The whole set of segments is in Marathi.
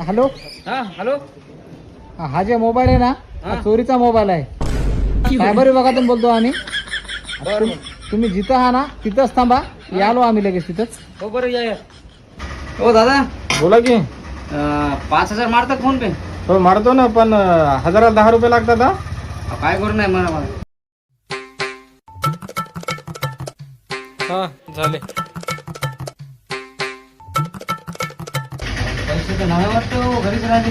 हॅलो. हा हॅलो. हा जे मोबाईल आहे ना हा चोरीचा मोबाईल आहे. सायबर विभागातून बोलतो आम्ही. बरं तुम्ही जिथं आहा ना तिथंच थांबा. आलो आम्ही लगेच तिथंच. हो बरं या. हो दादा बोला की. 5,000 मारतात फोन पे. हो मारतो ना पण 1010 रुपये लागतात हा. काय करू नाही मला हा झाले. पैसे तर नाही वाटतं घरीच राहते.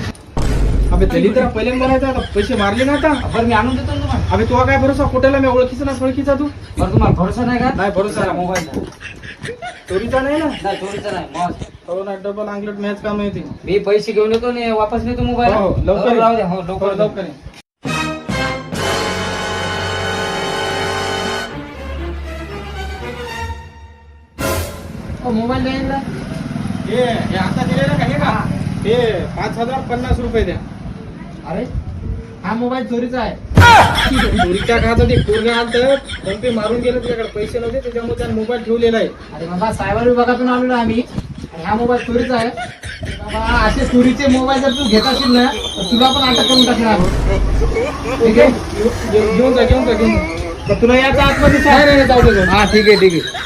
अबे तरी तर पहिले म्हणायचं आता पैसे मारले ना आता. बरं मी आणून देतो ना तुम्हाला. अबे तुला काय भरोसा कुठेला मी ओळखीचा ना ओळखीचा तू. बरं तुम्हाला भरोसा नाही का? नाही भरोसा नाही. मोबाईल चोरीचा नाही ना. नाही चोरीचा नाही मग हो ना डबल अंगलट मॅच काम येते. मी पैसे घेऊन येतो आणि वापस नेतो मोबाईल. हो, लवकर ये. राहू द्या. हो लवकर लवकर ये. मोबाईल द्यायला हे आता दिलेलं का हे का हे 5,050 रुपये द्या. अरे हा मोबाईल चोरीचा आहे. चोरीच्या खात ते पूर्ण आलं फोन पे मारून गेलं तुझ्याकडे पैसे नव्हते त्याच्यामुळे त्याने मोबाईल ठेवलेला आहे. अरे बाबा सायबर विभागातून आलेलो आम्ही आणि हा मोबाईल चोरीचा आहे. बाबा असे चोरीचे मोबाईल जर तू घेत असेल ना तर तुला पण अटक करून टाकणार. ठीक आहे घेऊन जा घेऊन जा घेऊन जा. तर तुला याचा आतमध्ये नाही, नाही, जाऊ दे, जाऊ दे. हा ठीक आहे ठीक आहे.